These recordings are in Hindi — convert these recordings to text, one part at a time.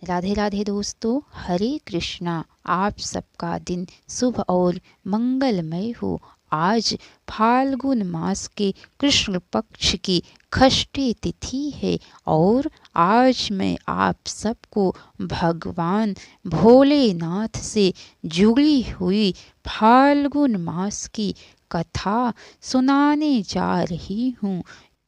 राधे राधे दोस्तों, हरे कृष्णा। आप सबका दिन शुभ और मंगलमय हो। आज फाल्गुन मास के कृष्ण पक्ष की षष्ठी तिथि है और आज मैं आप सबको भगवान भोलेनाथ से जुड़ी हुई फाल्गुन मास की कथा सुनाने जा रही हूँ।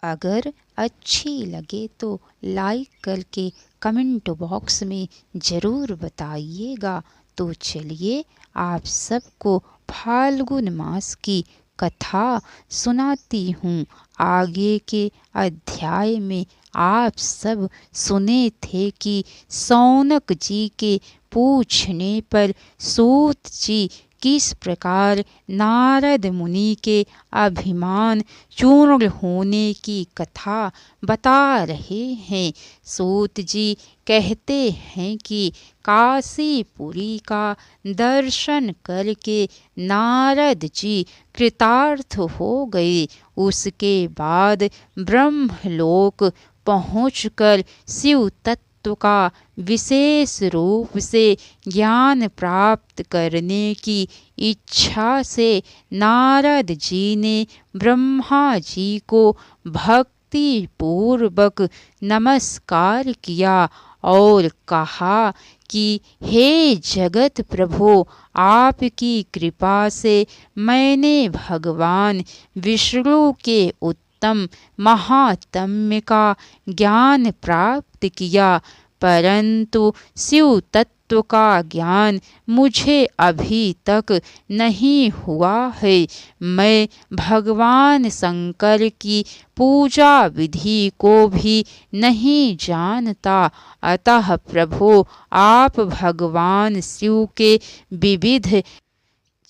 अगर अच्छी लगे तो लाइक करके कमेंट बॉक्स में ज़रूर बताइएगा। तो चलिए आप सबको फाल्गुन मास की कथा सुनाती हूँ। आगे के अध्याय में आप सब सुने थे कि शौनक जी के पूछने पर सूत जी किस प्रकार नारद मुनि के अभिमान चूर्ण होने की कथा बता रहे हैं। सूत जी कहते हैं कि काशीपुरी का दर्शन करके नारद जी कृतार्थ हो गए। उसके बाद ब्रह्मलोक पहुंचकर शिव तत्व का विशेष रूप से ज्ञान प्राप्त करने की इच्छा से नारद जी ने ब्रह्मा जी को भक्ति पूर्वक नमस्कार किया और कहा कि हे जगत प्रभु, आपकी कृपा से मैंने भगवान विष्णु के उत्तम महात्म्य का ज्ञान प्राप्त किया, परंतु शिव तत्व का ज्ञान मुझे अभी तक नहीं हुआ है। मैं भगवान शंकर की पूजा विधि को भी नहीं जानता। अतः प्रभु, आप भगवान शिव के विविध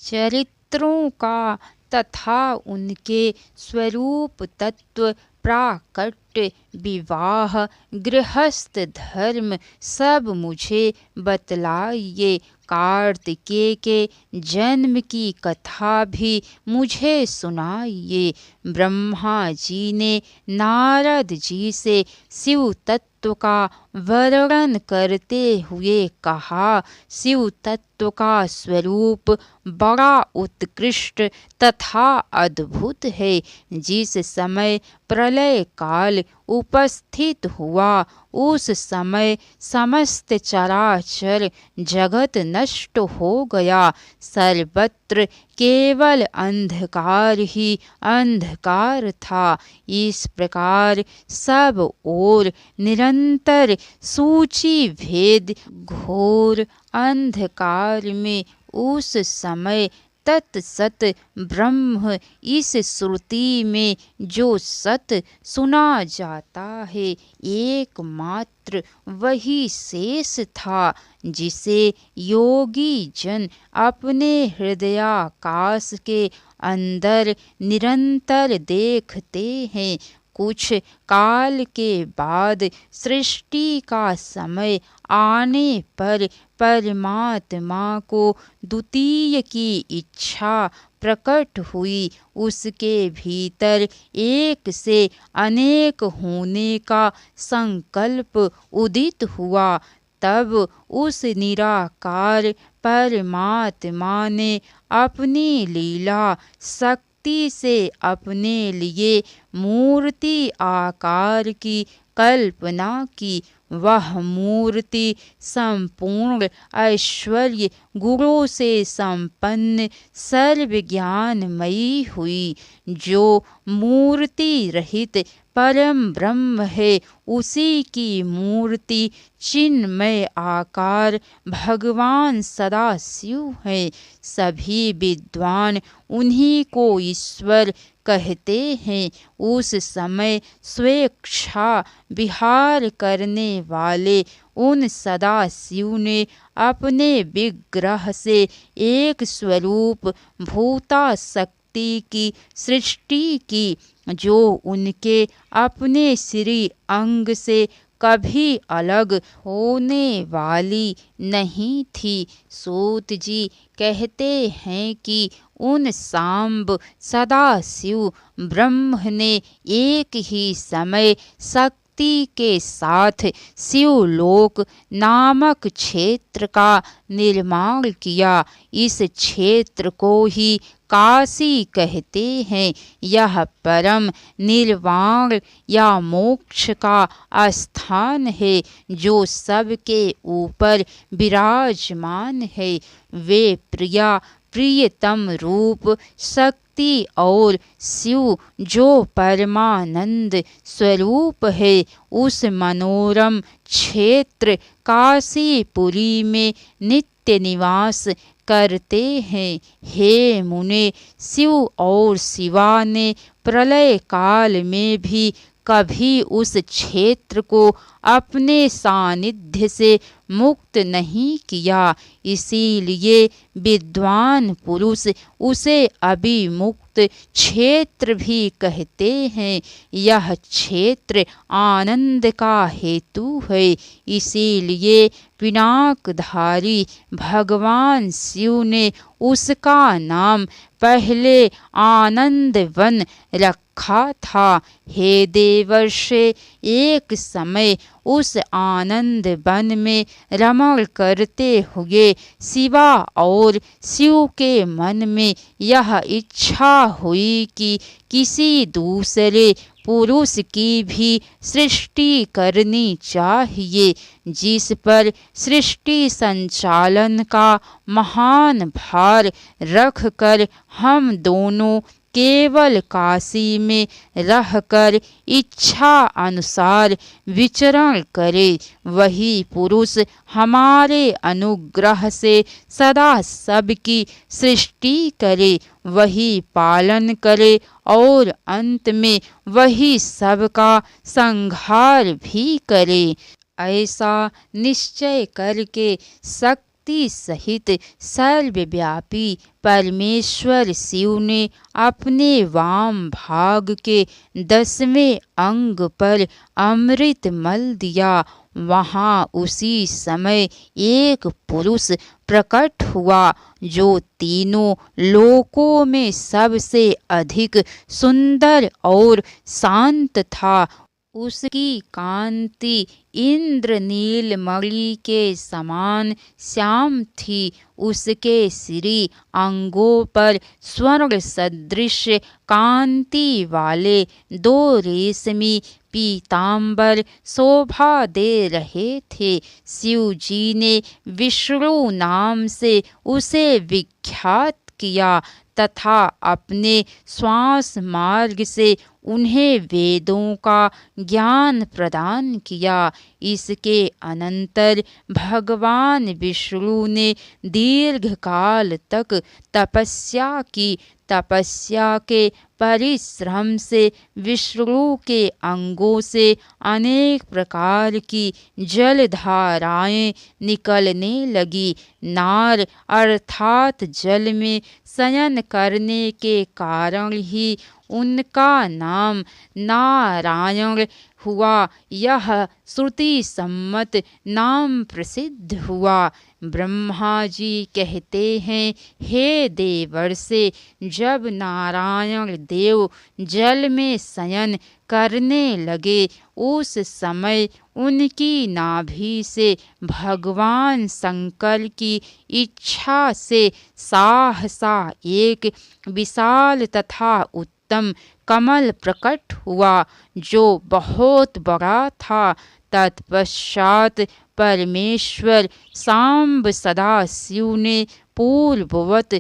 चरित्रों का तथा उनके स्वरूप तत्व, प्राकट्य, विवाह, गृहस्थ धर्म सब मुझे बतलाइए। कार्तिकेय के जन्म की कथा भी मुझे सुनाइए। ब्रह्मा जी ने नारद जी से शिव तत्व का वर्णन करते हुए कहा, शिव तत्व का स्वरूप बड़ा उत्कृष्ट तथा अद्भुत है। जिस समय प्रलय काल उपस्थित हुआ उस समय समस्त चराचर जगत नष्ट हो गया। सर्वत्र केवल अंधकार ही अंधकार था। इस प्रकार सब ओर निरंतर सूची भेद घोर अंधकार में उस समय तत्सत ब्रह्म, इस श्रुति में जो सत सुना जाता है एकमात्र वही शेष था, जिसे योगी जन अपने हृदयाकाश के अंदर निरंतर देखते हैं। कुछ काल के बाद सृष्टि का समय आने पर परमात्मा को द्वितीय की इच्छा प्रकट हुई। उसके भीतर एक से अनेक होने का संकल्प उदित हुआ। तब उस निराकार परमात्मा ने अपनी लीला शक्ति से अपने लिए मूर्ति आकार की कल्पना की। वह मूर्ति संपूर्ण ऐश्वर्य गुणों से संपन्न सर्वज्ञानमयी हुई। जो मूर्ति रहित परम ब्रह्म है, उसी की मूर्ति चिन्मय आकार भगवान सदाशिव है। सभी विद्वान उन्हीं को ईश्वर कहते हैं। उस समय स्वेच्छा विहार करने वाले उन सदाशिव ने अपने विग्रह से एक स्वरूप भूता शक्ति की सृष्टि की, जो उनके अपने श्री अंग से कभी अलग होने वाली नहीं थी। सूत जी कहते हैं कि उन सांब सदाशिव ब्रह्म ने एक ही समय शक्ति शक्ति के साथ शिवलोक नामक क्षेत्र का निर्माण किया। इस क्षेत्र को ही काशी कहते हैं। यह परम निर्वाण या मोक्ष का स्थान है जो सबके ऊपर विराजमान है। वे प्रियतम रूप शक्ति और शिव जो परमानंद स्वरूप है उस मनोरम क्षेत्र काशीपुरी में नित्य निवास करते हैं। हे मुने, शिव और शिवा ने प्रलय काल में भी कभी उस क्षेत्र को अपने सानिध्य से मुक्त नहीं किया। इसीलिए विद्वान पुरुष उसे अभिमुक्त क्षेत्र भी कहते हैं। यह क्षेत्र आनंद का हेतु है। इसीलिए पिनाकधारी भगवान शिव ने उसका नाम पहले आनंद वन रखा था। हे देवर्षे, एक समय उस आनंद वन में रमण करते हुए शिवा और शिव के मन में यह इच्छा हुई कि किसी दूसरे पुरुष की भी सृष्टि करनी चाहिए, जिस पर सृष्टि संचालन का महान भार रखकर हम दोनों केवल काशी में रहकर इच्छा अनुसार विचरण करे। वही पुरुष हमारे अनुग्रह से सदा सबकी सृष्टि करे, वही पालन करे और अंत में वही सबका संहार भी करे। ऐसा निश्चय करके शक्ति सहित सर्वव्यापी परमेश्वर शिव ने अपने वाम भाग के 10वें अंग पर अमृत मल दिया। वहाँ उसी समय एक पुरुष प्रकट हुआ जो तीनों लोकों में सबसे अधिक सुंदर और शांत था। उसकी कांति इंद्रनील मणि के समान श्याम थी। उसके श्री अंगों पर स्वर्ण सदृश कांति वाले 2 रेशमी पीतांबर शोभा दे रहे थे। शिव जी ने विष्णु नाम से उसे विख्यात किया तथा अपने श्वास मार्ग से उन्हें वेदों का ज्ञान प्रदान किया। इसके अनंतर भगवान विष्णु ने दीर्घ काल तक तपस्या की। तपस्या के परिश्रम से विष्णु के अंगों से अनेक प्रकार की जलधाराएं निकलने लगी। नार अर्थात जल में शयन करने के कारण ही उनका नाम नारायण हुआ। यह श्रुति सम्मत नाम प्रसिद्ध हुआ। ब्रह्मा जी कहते हैं, हे देवर्षे, जब नारायण देव जल में शयन करने लगे उस समय उनकी नाभि से भगवान शंकर की इच्छा से सहसा एक विशाल तथा उत्तम कमल प्रकट हुआ जो बहुत बड़ा था। तत्पश्चात परमेश्वर सांब सदाशिव ने पूर्ववत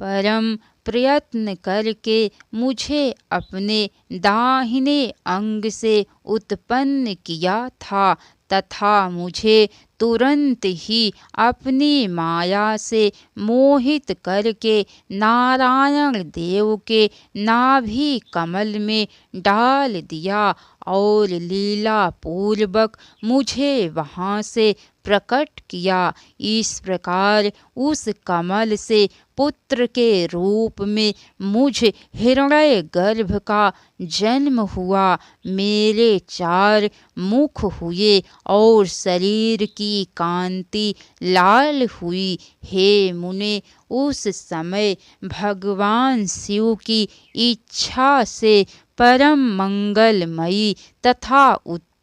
परम प्रयत्न करके मुझे अपने दाहिने अंग से उत्पन्न किया था तथा मुझे तुरंत ही अपनी माया से मोहित करके नारायण देव के नाभि कमल में डाल दिया और लीला पूर्वक मुझे वहाँ से प्रकट किया। इस प्रकार उस कमल से पुत्र के रूप में मुझ हिरण्य गर्भ का जन्म हुआ। मेरे 4 मुख हुए और शरीर की कांति लाल हुई। हे मुने, उस समय भगवान शिव की इच्छा से परम मंगलमयी तथा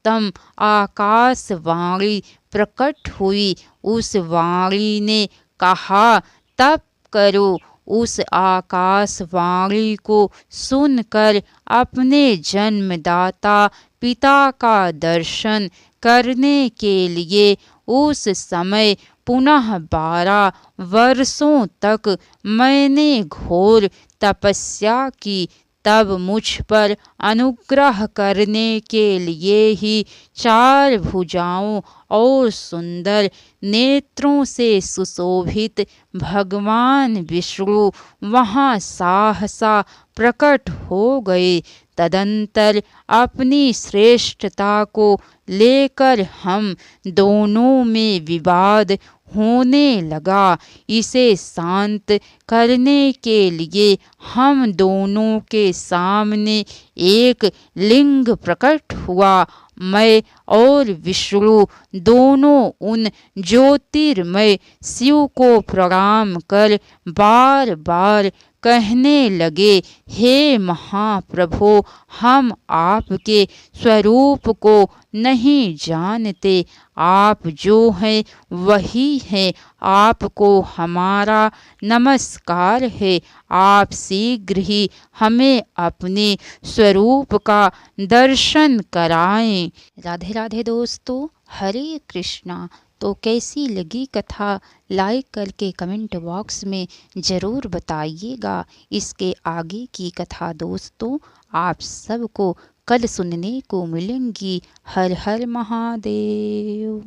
उत्तम आकाशवाणी प्रकट हुई। उस वाणी ने कहा, तप करो। उस आकाशवाणी को सुनकर अपने जन्मदाता पिता का दर्शन करने के लिए उस समय पुनः 12 वर्षों तक मैंने घोर तपस्या की। तब मुझ पर अनुग्रह करने के लिए ही 4 भुजाओं और सुंदर नेत्रों से सुशोभित भगवान विष्णु वहाँ सहसा प्रकट हो गए। तदंतर अपनी श्रेष्ठता को लेकर हम दोनों में विवाद होने लगा। इसे शांत करने के लिए हम दोनों के सामने एक लिंग प्रकट हुआ। मैं और विष्णु दोनों उन ज्योतिर्मय शिव को प्रणाम कर बार बार कहने लगे, हे महाप्रभु, हम आपके स्वरूप को नहीं जानते। आप जो हैं वही हैं। आपको हमारा नमस्कार है। आप शीघ्र ही हमें अपने स्वरूप का दर्शन कराएं। राधे राधे दोस्तों, हरे कृष्णा। तो कैसी लगी कथा लाइक करके कमेंट बॉक्स में ज़रूर बताइएगा। इसके आगे की कथा दोस्तों आप सबको कल सुनने को मिलेंगी। हर हर महादेव।